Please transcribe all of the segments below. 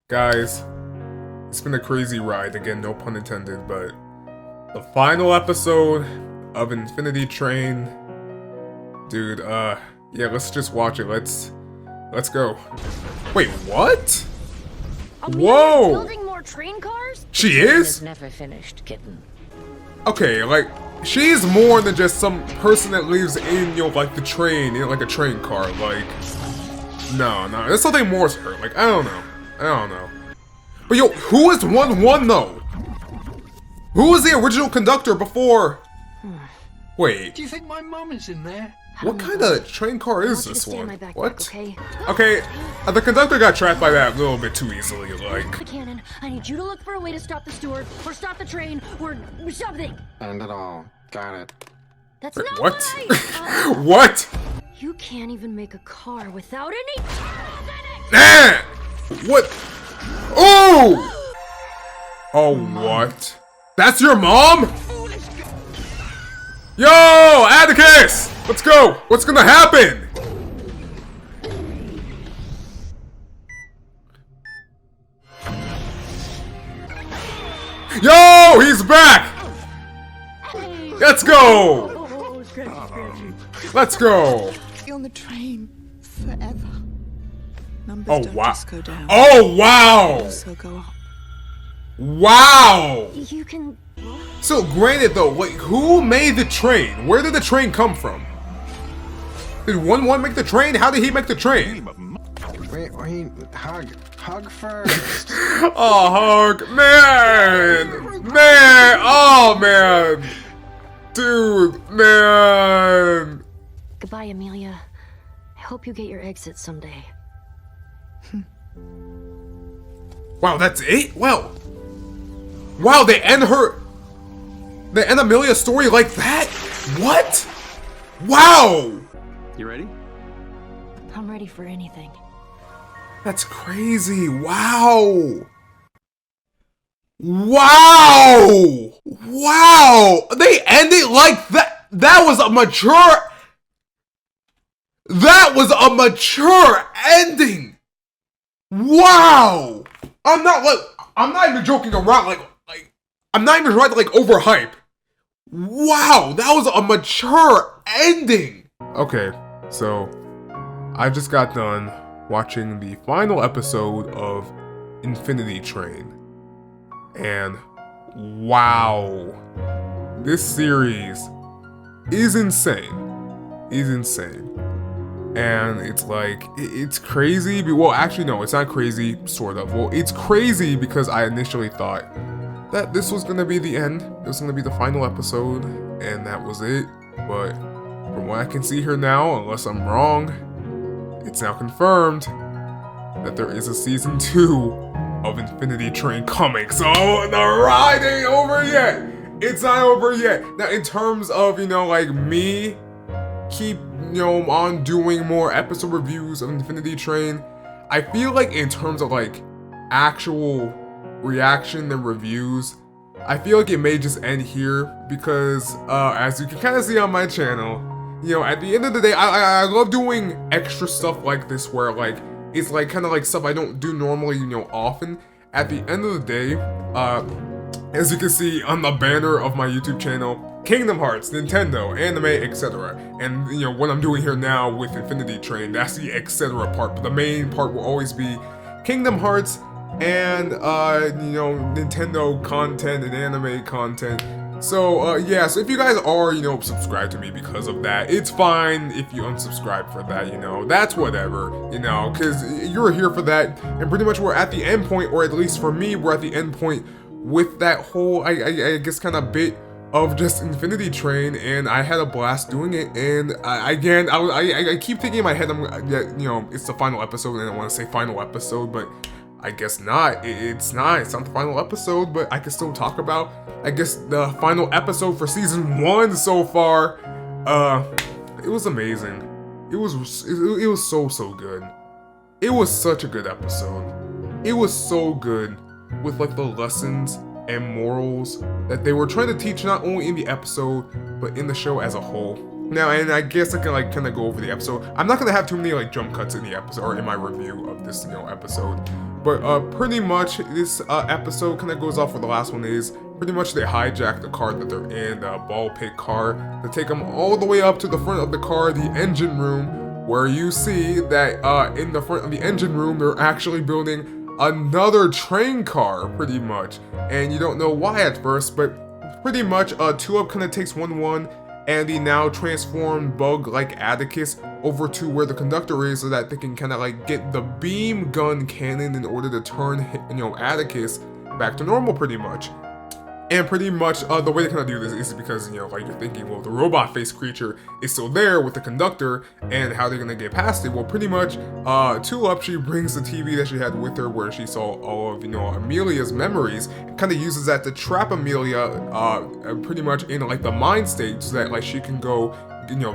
Guys, it's been a crazy ride, again, no pun intended, but the final episode of Infinity Train, dude, yeah, let's just watch it, let's go. Wait, what? Whoa! Building more train cars? She Train is? never finished, kitten. Okay, like, she's more than just some person that lives in, like, the train, in, like, a train car, like, no, there's something more to her, like, I don't know. But yo, who is 1-1 though? Who was the original conductor before? Wait, Do you think my mum is in there? what kind of train car is I want you to this stay in one? my backpack, What? okay? Okay, the conductor got trapped by that a little bit too easily, like. The cannon. I need you to look for a way to stop the steward, or stop the train, or something. And it all. Got it. That's Wait, not what? right. What? You can't even make a car without any tools in it. Nah! What? Oh! Oh, what? That's your mom? Yo, Atticus! Let's go! What's gonna happen? Yo, he's back! Let's go! Oh, scratchy. Let's go! Be on the train forever. Numbers Oh, don't wow. just go down. Oh, wow! So go up. Wow! You can. So, granted though, like, who made the train? Where did the train come from? Did 1-1 make the train? How did he make the train? Wait, hug first. Oh, hug, man, oh man, dude, man. Goodbye, Amelia. I hope you get your exit someday. Wow, that's it? Wow, they end Amelia's story like that? What? Wow, You ready? I'm ready for anything. that's crazy. Wow. They ended like that. That was a mature ending. Wow. I'm not even joking around. Like I'm not even trying to overhype. Wow, that was a mature ending. Okay, so I just got done watching the final episode of Infinity Train. And wow, this series is insane. And it's like, it's crazy. Well, actually, no, it's not crazy, sort of. Well, it's crazy because I initially thought that this was gonna be the end. It was gonna be the final episode, and that was it. But from what I can see here now, unless I'm wrong, it's now confirmed that there is a season 2 of Infinity Train coming. So the ride ain't over yet. It's not over yet. Now, in terms of, like me keep, on doing more episode reviews of Infinity Train, I feel like in terms of actual reaction and reviews, I feel like it may just end here because as you can kind of see on my channel, at the end of the day, I love doing extra stuff like this where it's kind of stuff I don't do normally, often. At the end of the day, as you can see on the banner of my YouTube channel, Kingdom Hearts, Nintendo, anime, etc. And what I'm doing here now with Infinity Train, that's the etc. part, but the main part will always be Kingdom Hearts and Nintendo content and anime content. So yeah, so if you guys are subscribed to me because of that, it's fine if you unsubscribe for that, that's whatever, because you're here for that. And pretty much we're at the end point, or at least for me, we're at the end point with that whole I guess kind of bit of just Infinity Train, and I had a blast doing it. And I keep thinking in my head, it's the final episode, and I want to say final episode, but I guess not. It's not the final episode, but I can still talk about, I guess, the final episode for season 1 so far. It was amazing. It was so good. It was such a good episode. It was so good with the lessons and morals that they were trying to teach, not only in the episode but in the show as a whole. Now, and I guess I can kind of go over the episode. I'm not gonna have too many jump cuts in the episode or in my review of this episode, But pretty much this episode kind of goes off where the last one is. Pretty much they hijack the car that they're in, the ball pit car. They take them all the way up to the front of the car, the engine room, where you see that in the front of the engine room, they're actually building another train car, pretty much. And you don't know why at first, but pretty much Tulip kind of takes 1-1 and the now transformed bug like Atticus over to where the conductor is so that they can kind of like get the beam gun cannon in order to turn, Atticus back to normal pretty much. And pretty much the way they kind of do this is because, like you're thinking, well, the robot face creature is still there with the conductor, and how they're gonna get past it. Well, pretty much, Tulip, she brings the TV that she had with her where she saw all of, Amelia's memories, and kind of uses that to trap Amelia, pretty much in like the mind state so that like she can go,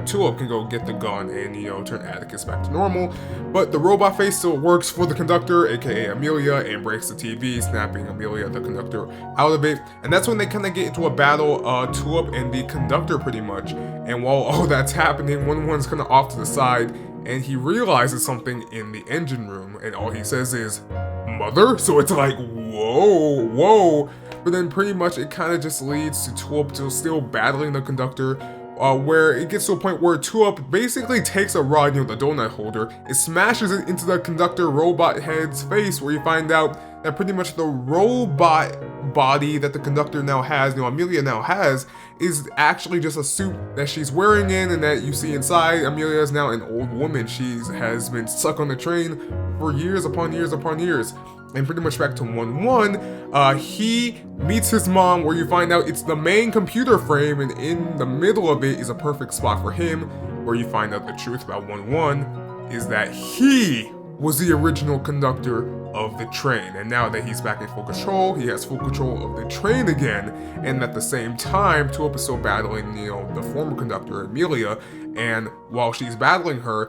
Tulip can go get the gun and, turn Atticus back to normal. But the robot face still works for the conductor, aka Amelia, and breaks the TV, snapping Amelia, the conductor, out of it. And that's when they kind of get into a battle, Tulip and the conductor pretty much. And while all that's happening, one's kind of off to the side, and he realizes something in the engine room, and all he says is, "Mother?" So it's like, whoa. But then pretty much it kind of just leads to Tulip still battling the conductor, where it gets to a point where Tulip basically takes a rod, the donut holder, it smashes it into the conductor robot head's face, where you find out that pretty much the robot body that the conductor now has, Amelia now has, is actually just a suit that she's wearing and that you see inside. Amelia is now an old woman. She has been stuck on the train for years upon years upon years. And pretty much back to 1-1, he meets his mom, where you find out it's the main computer frame, and in the middle of it is a perfect spot for him, where you find out the truth about 1-1 is that he was the original conductor of the train. And now that he's back in full control, he has full control of the train again. And at the same time, Tulip is still battling, the former conductor, Amelia. And while she's battling her,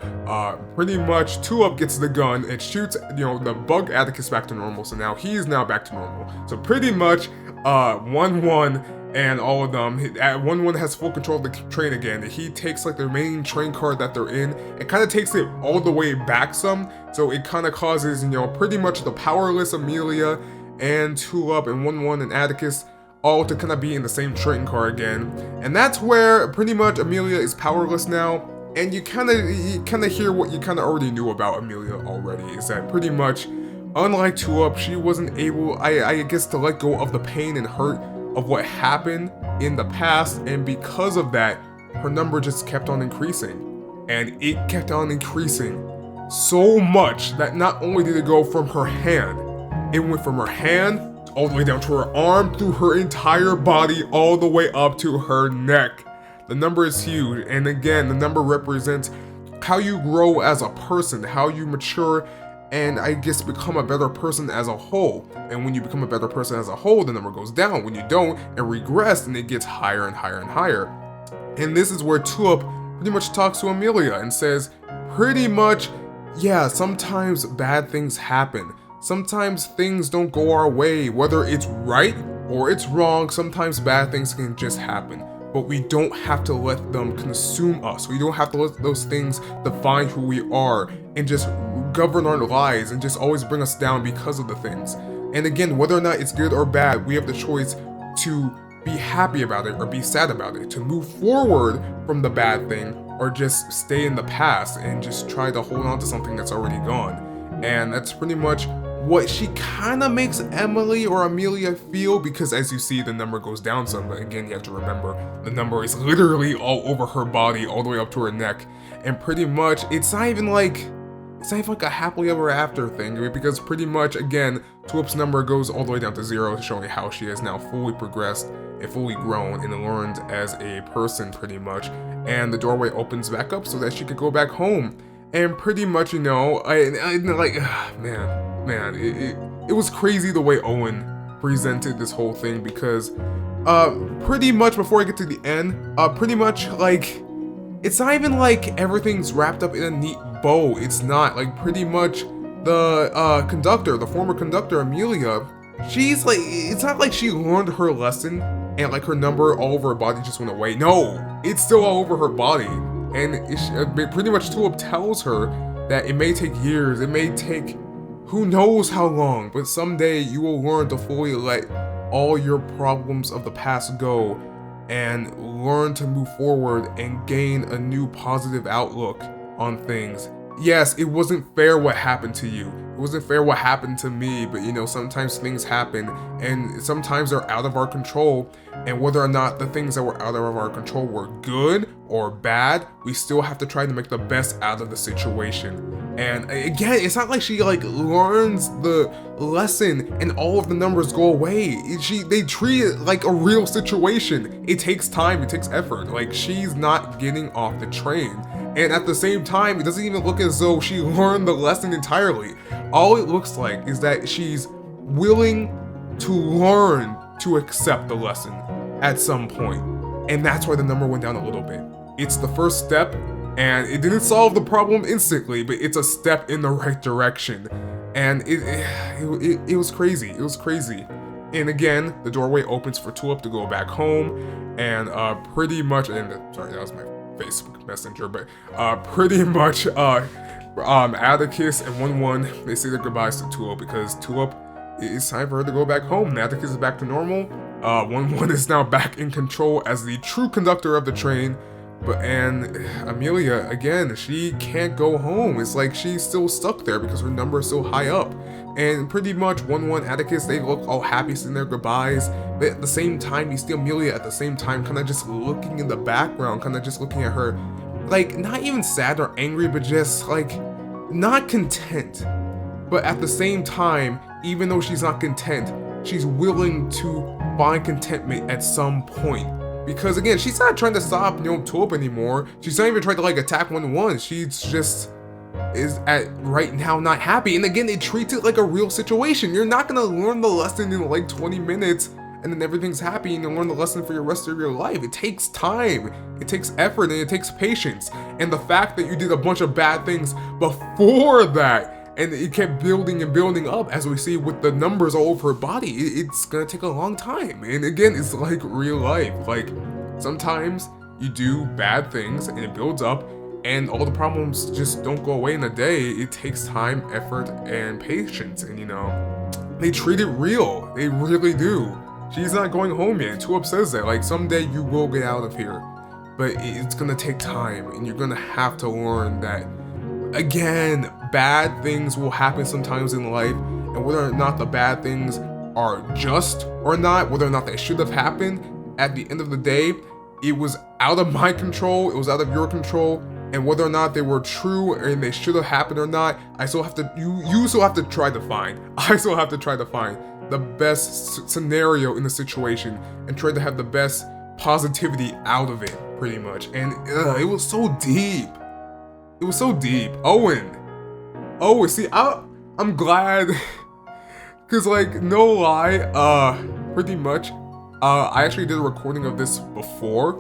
pretty much Tulip gets the gun and shoots, the bug Atticus back to normal. So now he's now back to normal. So pretty much, 1-1 and all of them, 1-1 has full control of the train again. He takes like the main train car that they're in and kind of takes it all the way back some. So it kind of causes, pretty much the powerless Amelia and Tulip and 1-1 and Atticus all to kind of be in the same train car again. And that's where pretty much Amelia is powerless now. And you kind of hear what you kind of already knew about Amelia already, is that pretty much, unlike Tulip, she wasn't able, I guess, to let go of the pain and hurt of what happened in the past. And because of that, her number just kept on increasing. And it kept on increasing so much that not only did it go from her hand, it went from her hand all the way down to her arm, through her entire body, all the way up to her neck. The number is huge, and again, the number represents how you grow as a person, how you mature, and I guess become a better person as a whole. And when you become a better person as a whole, the number goes down. When you don't, it regress, and it gets higher and higher and higher. And this is where Tulip pretty much talks to Amelia and says, pretty much, yeah, sometimes bad things happen. Sometimes things don't go our way, whether it's right or it's wrong. Sometimes bad things can just happen, but we don't have to let them consume us. We don't have to let those things define who we are and just govern our lives and just always bring us down because of the things. And again, whether or not it's good or bad, we have the choice to be happy about it or be sad about it, to move forward from the bad thing or just stay in the past and just try to hold on to something that's already gone. And that's pretty much what she kind of makes Emily or Amelia feel, because as you see, the number goes down some, but again, you have to remember, the number is literally all over her body, all the way up to her neck, and pretty much, it's not even like a happily ever after thing, because pretty much, again, Tulip's number goes all the way down to 0, showing how she has now fully progressed and fully grown and learned as a person, pretty much, and the doorway opens back up so that she could go back home. And pretty much, man, it was crazy the way Owen presented this whole thing, because pretty much before I get to the end, pretty much like, it's not even like everything's wrapped up in a neat bow. It's not, like, pretty much the the former conductor, Amelia, she's like, it's not like she learned her lesson and like her number all over her body just went away. No, it's still all over her body. And pretty much Tulip tells her that it may take years, it may take Who knows how long, but someday you will learn to fully let all your problems of the past go and learn to move forward and gain a new positive outlook on things. Yes, it wasn't fair what happened to you. It wasn't fair what happened to me, but sometimes things happen and sometimes they're out of our control. And whether or not the things that were out of our control were good or bad, we still have to try to make the best out of the situation. And again, it's not like she learns the lesson and all of the numbers go away. They treat it like a real situation. It takes time, it takes effort. She's not getting off the train. And at the same time, it doesn't even look as though she learned the lesson entirely. All it looks like is that she's willing to learn to accept the lesson at some point. And that's why the number went down a little bit. It's the first step, and it didn't solve the problem instantly, but it's a step in the right direction. And it was crazy. It was crazy. And again, the doorway opens for Tulip to go back home, and pretty much, and sorry, that was my Facebook Messenger, but pretty much Atticus and 1-1, they say their goodbyes to Tulip because Tulip, it's time for her to go back home. And Atticus is back to normal. 1-1 is now back in control as the true conductor of the train. And Amelia, again, she can't go home. It's like she's still stuck there because her number is so high up. And pretty much 1-1 Atticus, they look all happy saying their goodbyes. But at the same time, you see Amelia at the same time kind of just looking in the background, kind of just looking at her, not even sad or angry, but just not content. But at the same time, even though she's not content, she's willing to find contentment at some point. Because again, she's not trying to stop, Tulip anymore. She's not even trying to attack 1-1. She's just is at right now not happy. And again, they treat it like a real situation. You're not gonna learn the lesson in 20 minutes and then everything's happy and you learn the lesson for the rest of your life. It takes time, it takes effort, and it takes patience. And the fact that you did a bunch of bad things before that, and it kept building and building up, as we see with the numbers all over her body, it's gonna take a long time. And again, it's like real life. Sometimes you do bad things and it builds up, and all the problems just don't go away in a day. It takes time, effort, and patience. And they treat it real. They really do. She's not going home yet. Tulip says that. Someday you will get out of here. But it's gonna take time, and you're gonna have to learn that, again, bad things will happen sometimes in life, and whether or not the bad things are just or not, whether or not they should have happened, at the end of the day, it was out of my control, it was out of your control, and whether or not they were true and they should have happened or not, I still have to, you still have to try to find, I still have to try to find the best scenario in the situation and try to have the best positivity out of it, pretty much. And it was so deep. It was so deep. Owen, see, I'm glad, cause no lie, pretty much, I actually did a recording of this before,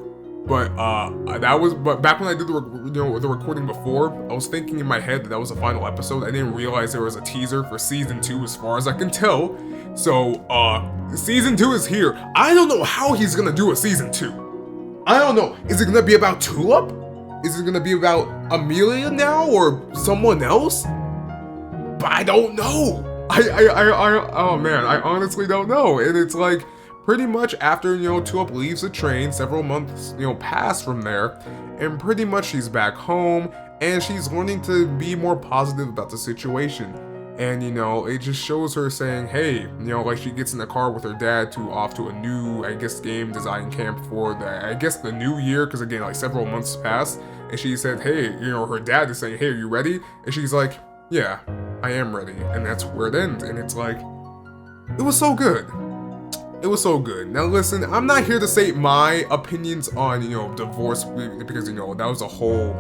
but back when I did the recording before, I was thinking in my head that was the final episode. I didn't realize there was a teaser for season 2, as far as I can tell. So, season 2 is here. I don't know how he's gonna do a season 2. I don't know. Is it gonna be about Tulip? Is it gonna be about Amelia now or someone else? But I don't know. Oh man, I honestly don't know. And it's pretty much after, Tulip leaves the train, several months, pass from there, and pretty much she's back home, and she's learning to be more positive about the situation. And, it just shows her saying, hey, she gets in the car with her dad off to a new, game design camp for the new year, because again, several months passed, and she said, hey, her dad is saying, hey, are you ready? And she's like, yeah, I am ready. And that's where it ends. And it's it was so good. It was so good. Now listen, I'm not here to say my opinions on, divorce, because, that was a whole,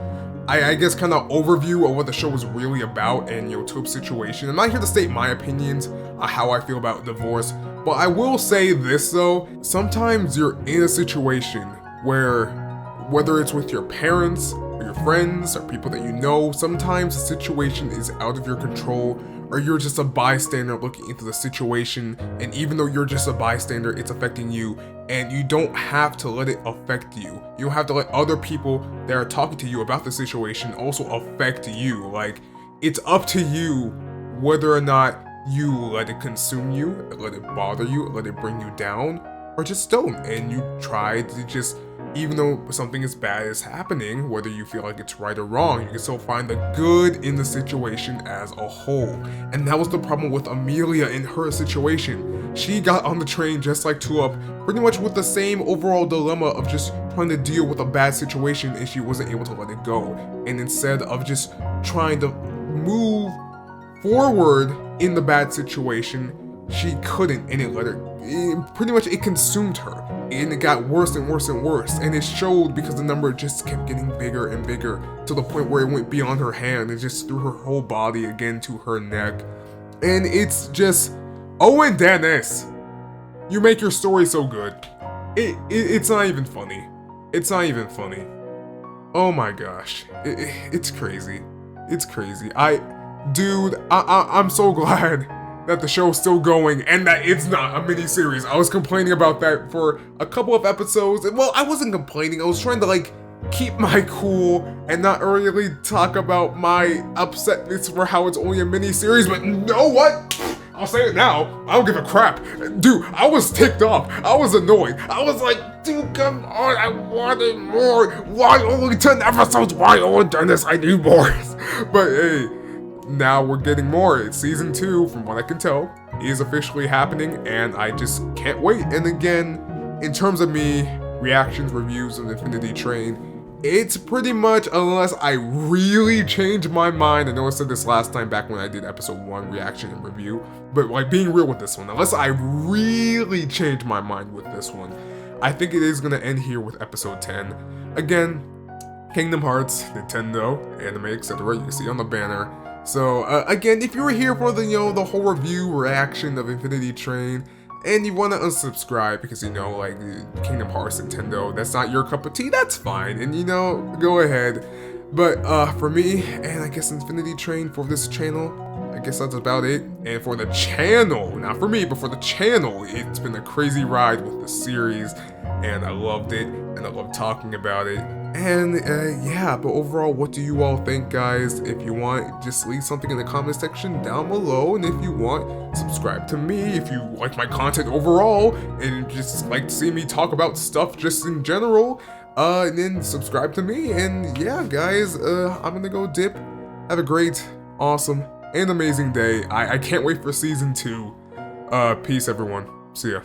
I guess, kind of overview of what the show was really about and, Tulip's situation. I'm not here to state my opinions on how I feel about divorce, but I will say this though, sometimes you're in a situation where, whether it's with your parents, or your friends, or people that you know, sometimes the situation is out of your control, or you're just a bystander looking into the situation, and even though you're just a bystander, it's affecting you, and you don't have to let it affect you. You don't have to let other people that are talking to you about the situation also affect you. It's up to you whether or not you let it consume you, let it bother you, let it bring you down, or just don't, and you try to just, even though something as bad is happening, whether you feel like it's right or wrong, you can still find the good in the situation as a whole. And that was the problem with Amelia in her situation. She got on the train just like Tulip, pretty much with the same overall dilemma of just trying to deal with a bad situation, and she wasn't able to let it go. And instead of just trying to move forward in the bad situation, she couldn't, and pretty much it consumed her, and it got worse and worse and worse, and it showed because the number just kept getting bigger and bigger to the point where it went beyond her hand and just threw her whole body again to her neck. And it's just, Owen Dennis, you make your story so good. It's not even funny. It's not even funny. Oh my gosh, it's crazy. It's crazy. I'm so glad that the show's still going and that it's not a mini-series. I was complaining about that for a couple of episodes. Well, I wasn't complaining. I was trying to like keep my cool and not really talk about my upsetness for how it's only a mini-series, but you know what? I'll say it now. I don't give a crap. Dude, I was ticked off. I was annoyed. I was like, dude, come on. I wanted more. Why only 10 episodes? Why Owen Dennis? I need more. But hey, now we're getting more. It's season 2, from what I can tell, is officially happening, and I just can't wait. And again, in terms of me, reactions, reviews of Infinity Train, it's pretty much, unless I really change my mind, I know I said this last time back when I did episode 1 reaction and review, but like being real with this one, unless I really change my mind with this one, I think it is going to end here with episode 10. Again, Kingdom Hearts, Nintendo, anime, etc. You can see on the banner. So again, if you were here for the the whole review reaction of Infinity Train, and you want to unsubscribe because like Kingdom Hearts, Nintendo, that's not your cup of tea, that's fine, and go ahead. But for me, and I guess Infinity Train for this channel, I guess that's about it. And for the channel, not for me, but for the channel, it's been a crazy ride with the series, and I loved it, and I love talking about it. And yeah, but overall, what do you all think, guys? If you want, just leave something in the comment section down below, and if you want, subscribe to me if you like my content overall and just like to see me talk about stuff just in general, and then subscribe to me. And yeah, guys, I'm gonna go dip. Have a great, awesome, and amazing day. I can't wait for season 2. Peace, everyone. See ya.